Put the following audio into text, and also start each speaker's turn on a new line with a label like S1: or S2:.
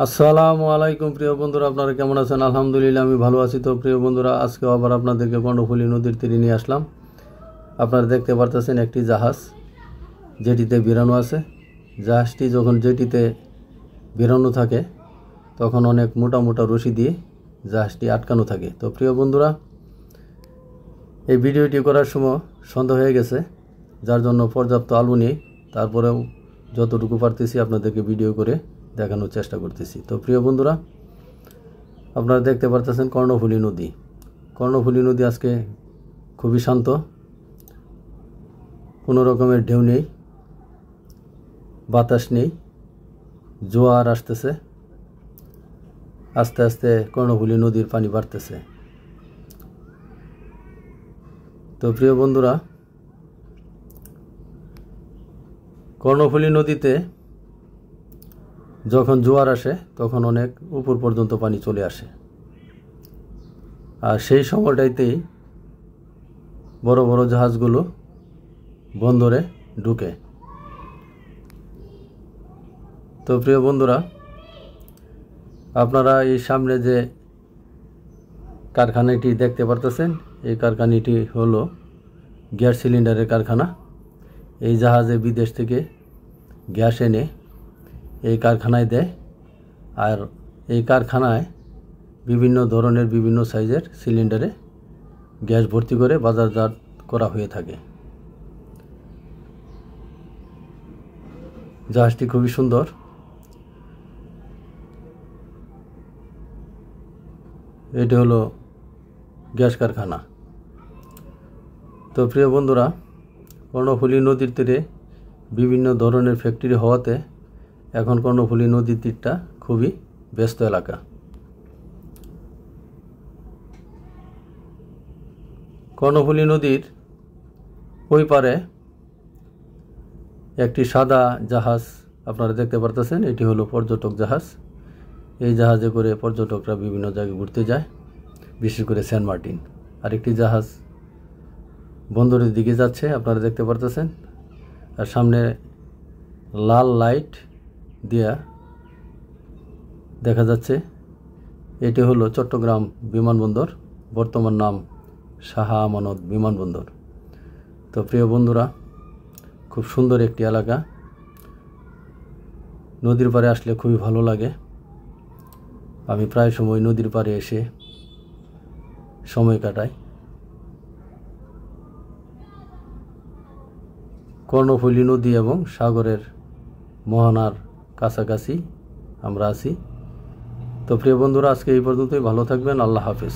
S1: আসসালামু আলাইকুম প্রিয় বন্ধুরা, আপনারা কেমন আছেন? আলহামদুলিল্লাহ আমি ভালো আছি। তো প্রিয় বন্ধুরা, আজকে আবার আপনাদেরকে কর্ণফুলী নদীর তীরে নিয়ে আসলাম। আপনারা দেখতে পারতেছেন একটি জাহাজ যেটিতে ভিড়ানো আছে। জাহাজটি যখন যেটিতে ভিড়ানো থাকে তখন অনেক মোটা মোটা রশি দিয়ে জাহাজটি আটকানো থাকে। তো প্রিয় বন্ধুরা, এই ভিডিওটি করার সময় সন্ধ্যা হয়ে গেছে, যার জন্য পর্যাপ্ত আলো নেই। তারপরেও যতটুকু পারতেছি আপনাদেরকে ভিডিও করে দেখানোর চেষ্টা করতেছি। তো প্রিয় বন্ধুরা, আপনারা দেখতে পারতেছেন কর্ণফুলী নদী। কর্ণফুলী নদী আজকে খুবই শান্ত, কোনো রকমের ঢেউ নেই, বাতাস নেই, জোয়ার আসতেছে। আস্তে আস্তে কর্ণফুলী নদীর পানি বাড়তেছে। তো প্রিয় বন্ধুরা, কর্ণফুলী নদীতে যখন জোয়ার আসে তখন অনেক উপর পর্যন্ত পানি চলে আসে, আর সেই সময়টাইতেই বড় বড় জাহাজগুলো বন্দরে ঢুকে। তো প্রিয় বন্ধুরা, আপনারা এই সামনে যে কারখানাটি দেখতে পারতেছেন, এই কারখানাটি হলো গ্যাস সিলিন্ডারের কারখানা। এই জাহাজে বিদেশ থেকে গ্যাস এনে এই কারখানায় দেয়, আর এই কারখানায় বিভিন্ন ধরনের বিভিন্ন সাইজের সিলিন্ডারে গ্যাস ভর্তি করে বাজারজাত করা হয়ে থাকে। জাহাজটি খুবই সুন্দর। এটি হলো গ্যাস কারখানা। তো প্রিয় বন্ধুরা, কর্ণফুলী নদীর তীরে বিভিন্ন ধরনের ফ্যাক্টরি হওয়াতে এখন কর্ণফুলী নদীর তীরটা খুবই ব্যস্ত এলাকা। কর্ণফুলী নদীর ওই পারে একটি সাদা জাহাজ আপনারা দেখতে পারতেছেন, এটি হলো পর্যটক জাহাজ। এই জাহাজে করে পর্যটকরা বিভিন্ন জায়গায় ঘুরতে যায়, বিশেষ করে সেন্ট মার্টিন। আরেকটি জাহাজ বন্দরের দিকে যাচ্ছে, আপনারা দেখতে পারতেছেন। আর সামনে লাল লাইট দিয়া দেখা যাচ্ছে, এটি হলো চট্টগ্রাম বিমানবন্দর, বর্তমান নাম শাহ আমানত বিমানবন্দর। তো প্রিয় বন্ধুরা, খুব সুন্দর একটি এলাকা। নদীর পাড়ে আসলে খুবই ভালো লাগে। আমি প্রায় সময় নদীর পাড়ে এসে সময় কাটাই। কর্ণফুলী নদী এবং সাগরের মোহনার কাছাকাছি আমরা আছি। তো প্রিয় বন্ধুরা, আজকে এই পর্যন্তই। ভালো থাকবেন। আল্লাহ হাফেজ।